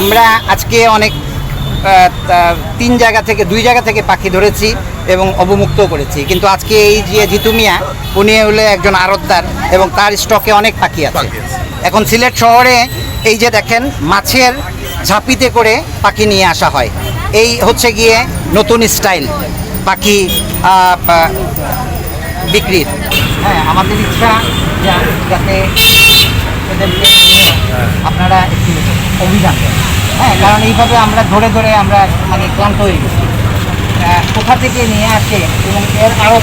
আমরা আজকে অনেক 2 জায়গা থেকে পাখি ধরেছি এবং অবমুক্ত করেছি, কিন্তু আজকে এই যে জিতু মিয়া উনি হলে একজন আড়তদার এবং তার স্টকে অনেক পাখি আছে। এখন সিলেট শহরে এই যে দেখেন মাছের ঝাঁপিতে করে পাখি নিয়ে আসা হয়, এই হচ্ছে গিয়ে নতুন স্টাইল পাখি বিক্রির। হ্যাঁ, আমাদের ইচ্ছা যাতে এদেরকে আপনারা একটু অভিযান করেন। হ্যাঁ, কারণ এইভাবে আমরা ধরে ধরে আমরা মানে ক্লান্ত হয়ে গেছি। কোথা থেকে নিয়ে আসে এবং এর আরও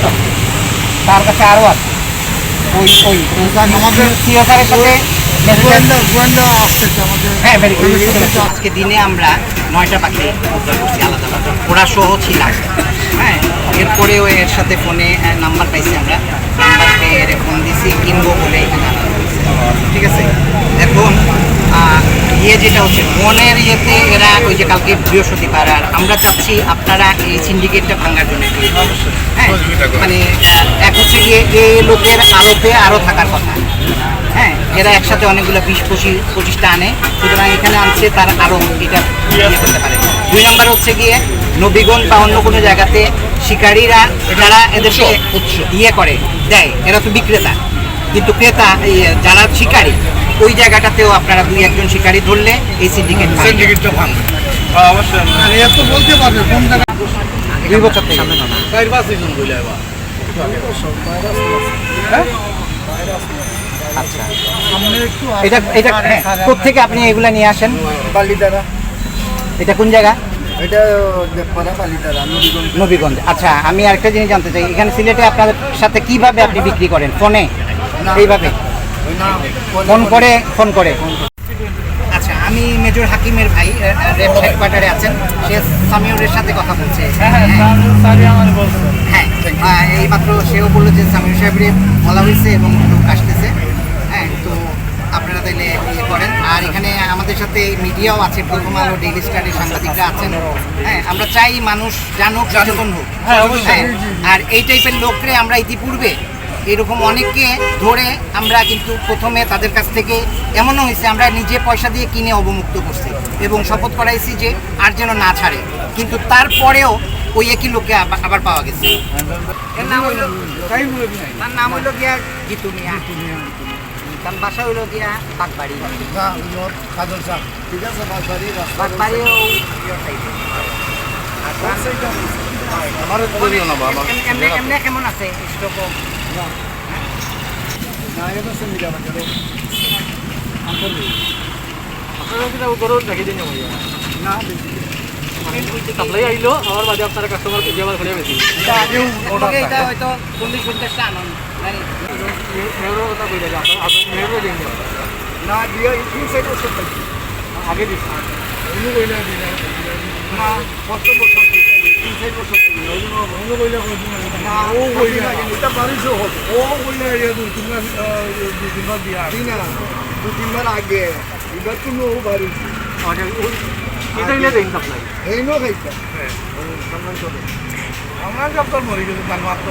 তার কাছে আরও আছে আমাদের সিওকারের সাথে। হ্যাঁ, আজকে দিনে আমরা 9টা পাখি উদ্ধার করছি আলাদা আলাদা, ওরা সহ ছিলাম। হ্যাঁ, এরপরেও এর সাথে ফোনে নাম্বার পাইছি, আমরা নাম্বার পেয়ে এর ফোন দিছি কিনবো বলে এখানে আনা হয়েছে। ঠিক আছে, এখন যেটা হচ্ছে ফোনের ইয়েতে এরা ওই যে কালকে বৃহস্পতিবার, আর আমরা চাচ্ছি আপনারা এই সিন্ডিকেটটা ভাঙার জন্য। হ্যাঁ, মানে এক হচ্ছে গিয়ে এই লোকের আলোতে আরও থাকার কথা। হ্যাঁ, এরা একসাথে অনেকগুলো 20-25টা আনে, সুতরাং এখানে আনছে তার আরও এটা ইয়ে করতে পারে। 2 নম্বর হচ্ছে গিয়ে নবীগঞ্জ বা অন্য কোনো জায়গাতে শিকারীরা যারা এদেরকে ইয়ে করে দেয়, এরা তো বিক্রেতা, কিন্তু ক্রেতা যারা শিকারী ওই জায়গাটাতেও আপনারা 2-1 জন শিকারী ধরলে এই সিন্ডিকেটটা ভাঙবে। অবশ্যই এত বলতে পারবে কোন জায়গা 2 বছর থেকে সামনে না 4-5 জন বলে আবার। আচ্ছা, এটা কোথেকে আপনি এগুলা নিয়ে আসেন? বালিদারা। এটা কোন জায়গা? এটা নবীগঞ্জ। আচ্ছা, আমি আরেকটা জিনিস জানতে চাই, এখানে সিলেটে আপনাদের সাথে কিভাবে আপনি বিক্রি করেন? ফোনে এইভাবে ফোন করে? আচ্ছা, আমি মেজর হাকিমের ভাই, রেড হেডকোয়ার্টারে আছেন, সে সামিউরের সাথে কথা বলছে। হ্যাঁ, এইমাত্র সেও বললো যে সামিউর সাহেবের বলা হয়েছে এবং লোক আসতেছে। হ্যাঁ, তো আপনারা তাইলে ইয়ে করেন। আর এখানে আমাদের সাথে মিডিয়াও আছে, প্রথম আলো, ডেইলি স্টারের সাংবাদিকরা আছেন। হ্যাঁ, আমরা চাই মানুষ জানুক, সচেতন হোক। হ্যাঁ, আর এই টাইপের লোকরে আমরা ইতিপূর্বে এরকম অনেককে ধরে আমরা কিন্তু প্রথমে তাদের কাছ থেকে এমনও হয়েছে আমরা নিজে পয়সা দিয়ে কিনে অবমুক্ত করছি এবং শপথ করাইছি যে আর যেন না ছাড়ে, কিন্তু তারপরেও ওই একই লোককে আবার পাওয়া গেছে। তার নাম হইল গিয়া জিতু মিয়া, তার বাসা হইল গিয়া বাগবাড়ি। এমনি কেমন আছে? সাপ্লাই আইলো আমার বাদে আপনারা কাস্টমার যেবার ঘুরে গেছি এটা হয়তো 40-50টা আনন্দ কথা কই যাবে না দিয়ে ইনসাইড ওসব আগে দিছি ইনু কইলা দিনা না কত বছর ইনসাইড ওসব ইনু কইলা না ও কইলা এটা বারিশ হোক ও কইলা এরিয়া 2-3 বার দিয়া দিনা 2-3 বার আগে এবার তো নো বারিশ আগে এটা নিয়ে দেন সাপ্লাই এই নো খাইতা হ্যাঁ সম্মান করে আমরা সব তো মরি গেছে তার মাত্র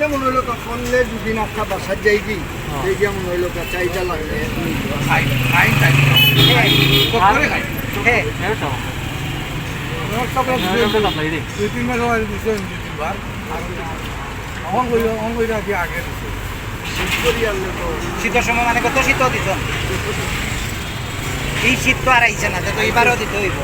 না মনে হলো ফোনলে 2 দিন একটা বাসার যাই কি এই যে মনে হলো চাইটা লাগবে খাই হ্যাঁ শীতের সময় মানে কত শীত দিত, এই শীত তো আর আইছে না, তো এবারও দিতে হইব।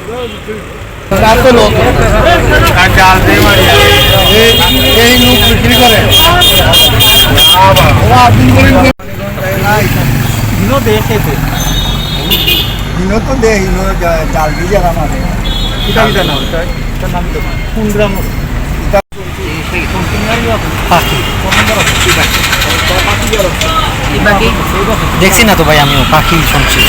জাল দিয়ে আমাদের দেখছি না তো ভাই, আমিও পাখি শুনছি।